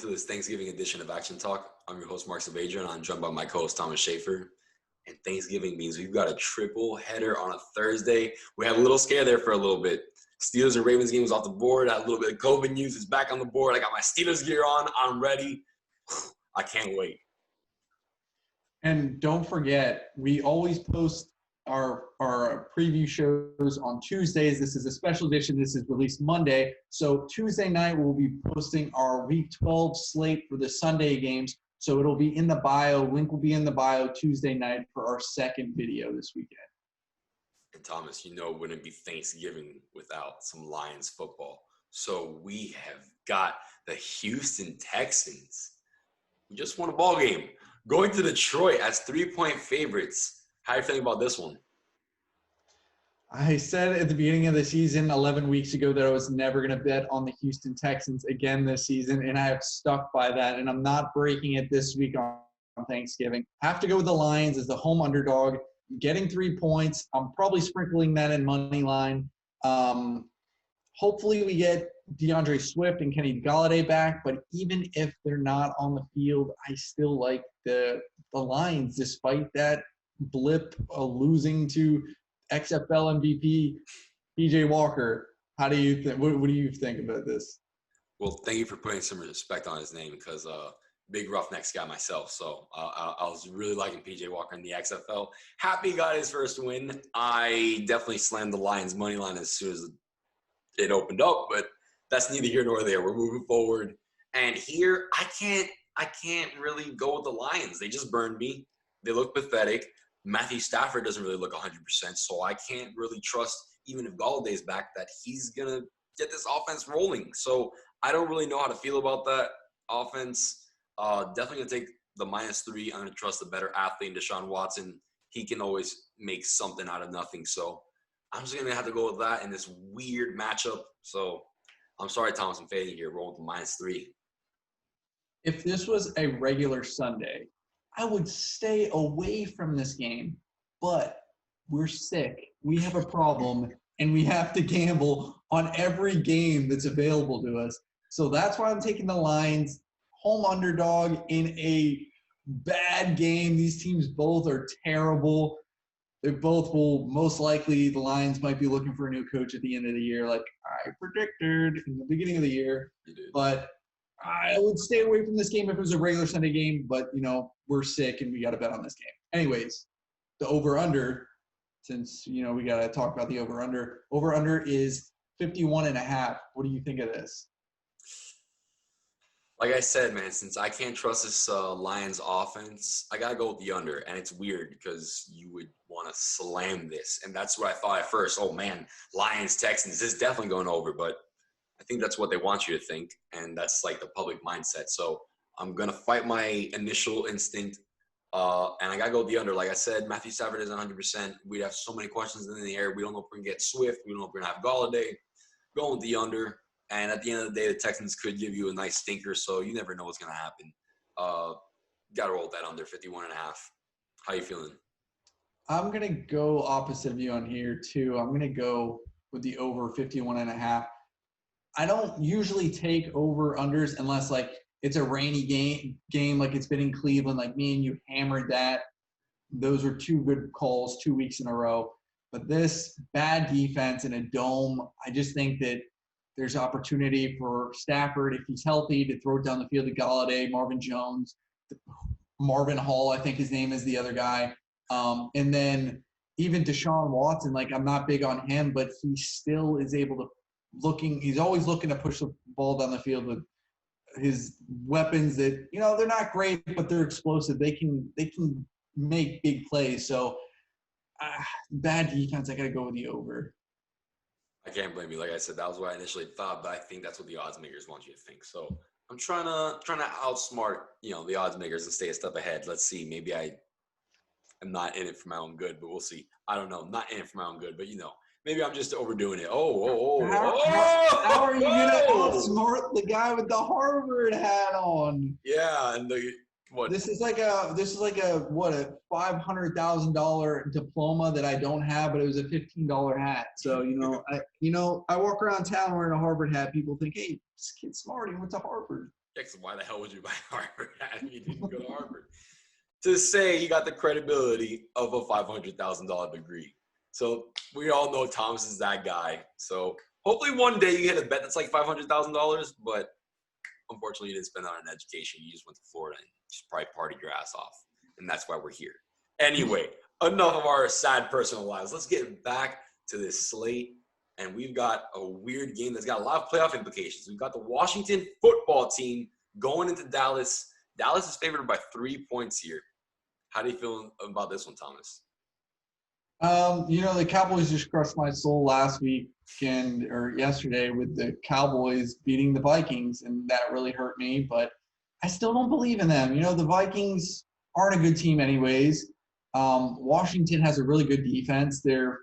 into this Thanksgiving edition of Action Talk. I'm your host, Mark Saavedra, and I'm joined by my co-host, Thomas Shafer. And Thanksgiving means we've got a triple header on a Thursday. We had a little scare there for a little bit. Steelers and Ravens game was off the board. I had a little bit of COVID news. It's back on the board. I got my Steelers gear on. I'm ready. I can't wait. And don't forget, we always post our preview shows on Tuesdays. This is a special edition. This is released Monday. So Tuesday night, we'll be posting our Week 12 slate for the Sunday games. So it'll be in the bio. Link will be in the bio Tuesday night for our second video this weekend. And Thomas, you know it wouldn't be Thanksgiving without some Lions football. So we have got the Houston Texans. We just won a ball game. Going to Detroit as 3-point favorites. How are you feeling about this one? I said at the beginning of the season 11 weeks ago that I was never going to bet on the Houston Texans again this season, and I have stuck by that, and I'm not breaking it this week on Thanksgiving. I have to go with the Lions as the home underdog, getting 3 points. I'm probably sprinkling that in money line. Hopefully we get DeAndre Swift and Kenny Golladay back, but even if they're not on the field, I still like the Lions despite that blip losing to XFL MVP PJ Walker. How do you think? What do you think about this? Well, thank you for putting some respect on his name because big Roughnecks guy myself. So I was really liking PJ Walker in the XFL. Happy he got his first win. I definitely slammed the Lions money line as soon as it opened up, but that's neither here nor there. We're moving forward, and here I can't really go with the Lions. They just burned me. They look pathetic. Matthew Stafford doesn't really look 100%, so I can't really trust, even if Galladay's back, that he's going to get this offense rolling. So I don't really know how to feel about that offense. Definitely going to take the -3. I'm going to trust the better athlete, Deshaun Watson. He can always make something out of nothing. So I'm just going to have to go with that in this weird matchup. So I'm sorry, Thomas, I'm fading here. Rolling with the -3. If this was a regular Sunday, I would stay away from this game, but we're sick. We have a problem, and we have to gamble on every game that's available to us. So that's why I'm taking the Lions, home underdog in a bad game. These teams both are terrible. They both will most likely, the Lions might be looking for a new coach at the end of the year, like I predicted in the beginning of the year. But I would stay away from this game if it was a regular Sunday game, but, we're sick and we got to bet on this game. Anyways, the over-under, since, we got to talk about the over-under. Over-under is 51.5. What do you think of this? Like I said, man, since I can't trust this Lions offense, I got to go with the under. And it's weird because you would want to slam this. And that's what I thought at first. Oh, man, Lions, Texans, this is definitely going over. But I think that's what they want you to think. And that's like the public mindset. So I'm going to fight my initial instinct. And I got to go with the under. Like I said, Matthew Stafford isn't 100%. We have so many questions in the air. We don't know if we're going to get Swift. We don't know if we're going to have Golladay. Going with the under. And at the end of the day, the Texans could give you a nice stinker, so you never know what's going to happen. Got to roll that under 51.5. How you feeling? I'm going to go opposite of you on here, too. I'm going to go with the over 51.5. I don't usually take over-unders unless, it's a rainy game like it's been in Cleveland. Like me and you hammered that. Those were two good calls 2 weeks in a row. But this bad defense in a dome, I just think that there's opportunity for Stafford, if he's healthy, to throw it down the field to Golladay, Marvin Jones, Marvin Hall, I think his name is the other guy. And then even Deshaun Watson, I'm not big on him, but he still is able to he's always looking to push the ball down the field with his weapons that, they're not great, but they're explosive. They can make big plays. So bad defense, I got to go with the over. I can't blame you. Like I said, that was what I initially thought, but I think that's what the odds makers want you to think. So I'm trying to outsmart, the odds makers and stay a step ahead. Let's see. Maybe I am not in it for my own good, but we'll see. I don't know. Not in it for my own good, but maybe I'm just overdoing it. How are you gonna outsmart the guy with the Harvard hat on? Yeah, and what? This is like a $500,000 diploma that I don't have, but it was a $15 hat. So I walk around town wearing a Harvard hat. People think, hey, this kid's smart. He went to Harvard. Yeah, 'cause why the hell would you buy Harvard? I mean, you didn't go to Harvard. To say he got the credibility of a $500,000 degree. So we all know Thomas is that guy. So hopefully one day you hit a bet that's like $500,000, but unfortunately you didn't spend that on an education. You just went to Florida and just probably partied your ass off. And that's why we're here. Anyway, enough of our sad personal lives. Let's get back to this slate. And we've got a weird game that's got a lot of playoff implications. We've got the Washington football team going into Dallas. Dallas is favored by 3 points here. How do you feel about this one, Thomas? The Cowboys just crushed my soul last weekend or yesterday with the Cowboys beating the Vikings, and that really hurt me. But I still don't believe in them. The Vikings aren't a good team anyways. Washington has a really good defense. They're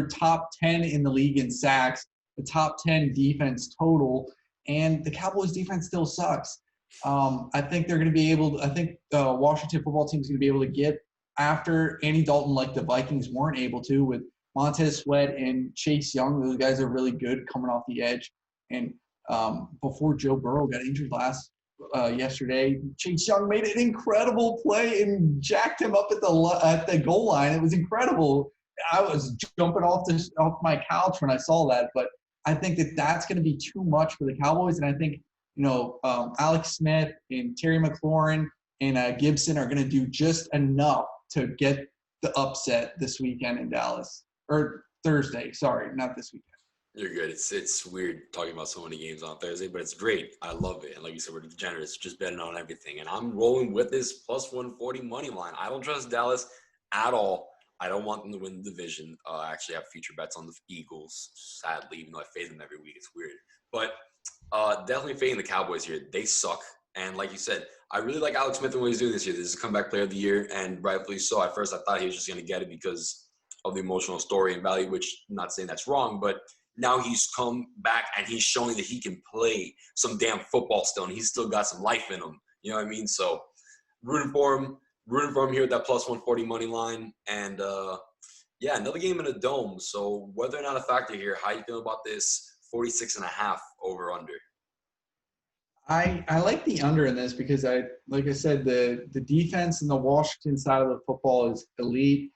top 10 in the league in sacks, the top 10 defense total, and the Cowboys defense still sucks. I think they're going to be able – I think the Washington football team is going to be able to get after Andy Dalton like the Vikings weren't able to with Montez Sweat and Chase Young. Those guys are really good coming off the edge. And before Joe Burrow got injured yesterday, Chase Young made an incredible play and jacked him up at the goal line. It was incredible. I was jumping off my couch when I saw that. But I think that's going to be too much for the Cowboys. And I think Alex Smith and Terry McLaurin and Gibson are going to do just enough to get the upset this weekend in Dallas. Or Thursday, sorry, not this weekend. You're good. It's weird talking about so many games on Thursday, but it's great. I love it. And like you said, we're degenerates, just betting on everything. And I'm rolling with this plus 140 money line. I don't trust Dallas at all. I don't want them to win the division. I actually have future bets on the Eagles, sadly, even though I fade them every week. It's weird. But definitely fading the Cowboys here. They suck. And like you said, I really like Alex Smith and what he's doing this year. This is a comeback player of the year, and rightfully so. At first, I thought he was just going to get it because of the emotional story and value, which I'm not saying that's wrong, but now he's come back and he's showing that he can play some damn football still, and he's still got some life in him. You know what I mean? So rooting for him here with that plus 140 money line. And, another game in a dome. So whether or not a factor here, how you feel about this 46.5 over under? I like the under in this because like I said, the defense in the Washington side of the football is elite.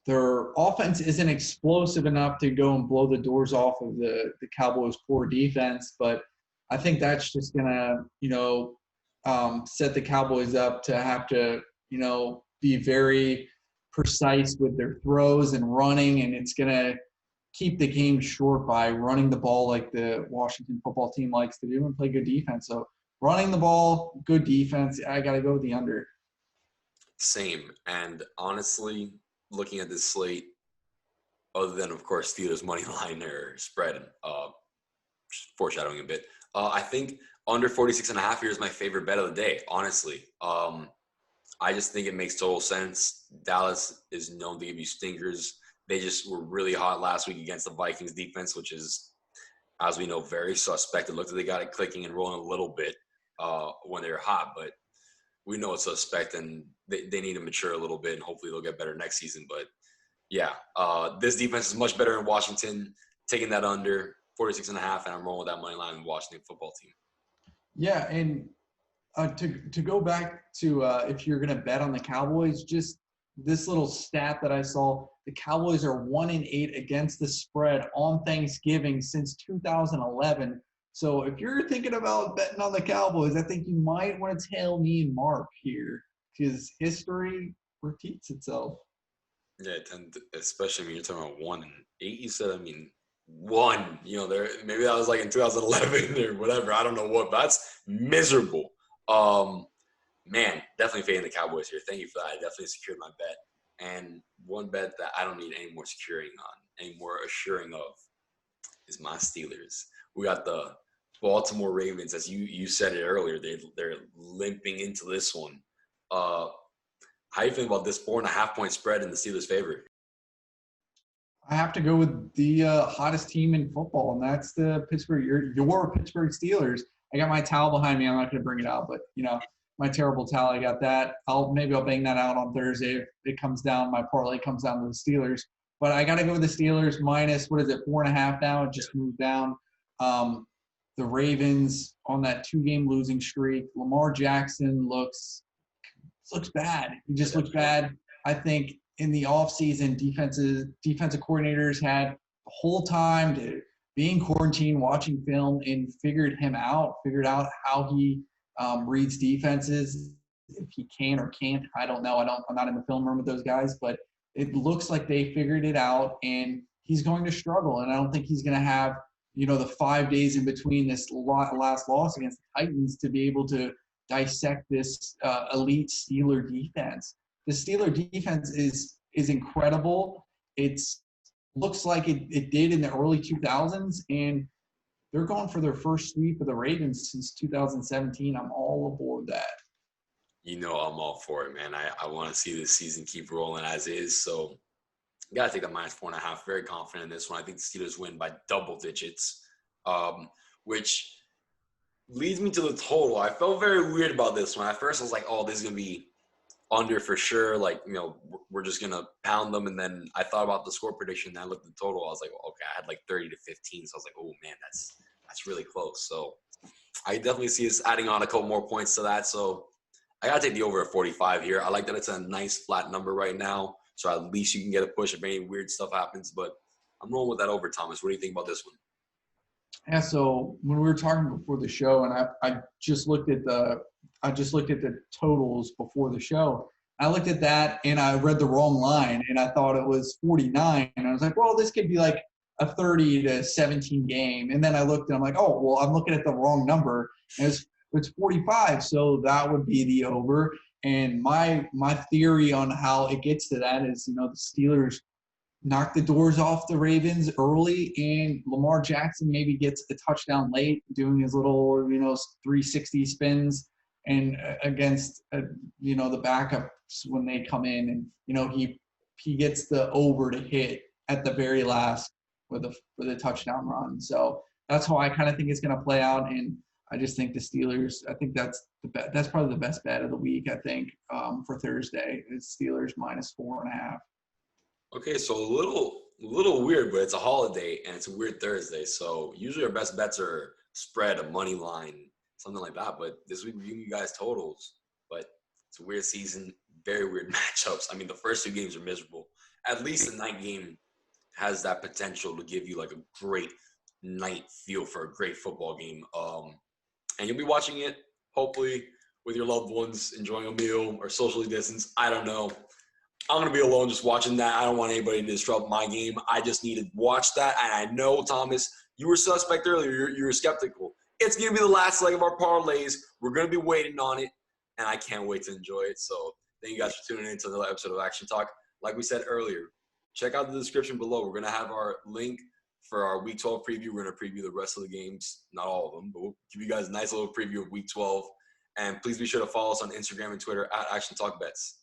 Their offense isn't explosive enough to go and blow the doors off of the Cowboys' poor defense, but I think that's just gonna set the Cowboys up to have to be very precise with their throws and running, and it's gonna keep the game short by running the ball like the Washington football team likes to do and play good defense. So running the ball, good defense, I got to go with the under. Same. And honestly, looking at this slate, other than, of course, Steelers' money line or spread, foreshadowing a bit, I think under 46.5 here is my favorite bet of the day, honestly. I just think it makes total sense. Dallas is known to give you stinkers. They just were really hot last week against the Vikings defense, which is, as we know, very suspect. It looked like they got it clicking and rolling a little bit when they were hot, but we know it's suspect, and they need to mature a little bit, and hopefully they'll get better next season. But, this defense is much better in Washington. Taking that under 46.5, and I'm rolling with that money line in the Washington football team. Yeah, and to go back to if you're going to bet on the Cowboys, just this little stat that I saw, the Cowboys are 1-8 against the spread on Thanksgiving since 2011. So if you're thinking about betting on the Cowboys, I think you might want to tail me and Mark here because history repeats itself. Yeah, especially when you're talking about 1-8, you said. I mean, one. Maybe that was like in 2011 or whatever. I don't know what, but that's miserable. Man, definitely fading the Cowboys here. Thank you for that. I definitely secured my bet. And one bet that I don't need any more assuring of is my Steelers. We got the Baltimore Ravens, as you said it earlier. They're limping into this one. How you feeling about this 4.5-point spread in the Steelers' favor? I have to go with the hottest team in football, and that's the your Pittsburgh Steelers. I got my towel behind me. I'm not going to bring it out, but my terrible towel. I got that. I'll bang that out on Thursday if it comes down. My parlay comes down to the Steelers, but I got to go with the Steelers minus 4.5 now. It just moved down. the Ravens on that 2-game losing streak. Lamar Jackson looks bad. He just looks bad. I think in the offseason, defensive coordinators had the whole time to be in quarantine, watching film, and figured out how he reads defenses, if he can or can't. I don't know. I'm not in the film room with those guys, but it looks like they figured it out, and he's going to struggle. And I don't think he's going to have, the 5 days in between this last loss against the Titans to be able to dissect this elite Steeler defense. The Steeler defense is incredible. It looks like it did in the early 2000s, and they're going for their first sweep of the Ravens since 2017. I'm all aboard that. I'm all for it, man. I want to see this season keep rolling as is. So, got to take the -4.5. Very confident in this one. I think the Steelers win by double digits, which leads me to the total. I felt very weird about this one. At first, I was like, oh, this is going to be under for sure. Like, we're just going to pound them. And then I thought about the score prediction. And I looked at the total. I was like, well, okay, I had like 30-15. So I was like, oh, man, that's really close. So I definitely see us adding on a couple more points to that. So I got to take the over at 45 here. I like that it's a nice flat number right now. So at least you can get a push if any weird stuff happens. But I'm rolling with that over, Thomas. What do you think about this one? Yeah, so when we were talking before the show, and I just looked at the totals before the show. I looked at that and I read the wrong line, and I thought it was 49. And I was like, well, this could be like a 30-17 game. And then I looked and I'm like, oh, well, I'm looking at the wrong number. And it's 45, so that would be the over. And my theory on how it gets to that is, the Steelers knock the doors off the Ravens early, and Lamar Jackson maybe gets the touchdown late, doing his little, 360 spins, and against, the backups when they come in, and, he gets the over to hit at the very last with a touchdown run. So that's how I kind of think it's going to play out. And I just think the Steelers, I think that's probably the best bet of the week, I think, for Thursday. It's Steelers -4.5. Okay, so a little weird, but it's a holiday and it's a weird Thursday. So usually our best bets are spread, a money line, something like that. But this week we're giving you guys totals. But it's a weird season, very weird matchups. I mean, the first 2 games are miserable. At least the night game has that potential to give you like a great night feel for a great football game. And you'll be watching it, hopefully, with your loved ones, enjoying a meal or socially distanced. I don't know. I'm going to be alone just watching that. I don't want anybody to disrupt my game. I just need to watch that. And I know, Thomas, you were suspect earlier. You were skeptical. It's going to be the last leg of our parlays. We're going to be waiting on it, and I can't wait to enjoy it. So thank you guys for tuning in to another episode of Action Talk. Like we said earlier, check out the description below. We're going to have our link for our Week 12 preview. We're going to preview the rest of the games. Not all of them, but we'll give you guys a nice little preview of Week 12. And please be sure to follow us on Instagram and Twitter at Action Talk Bets.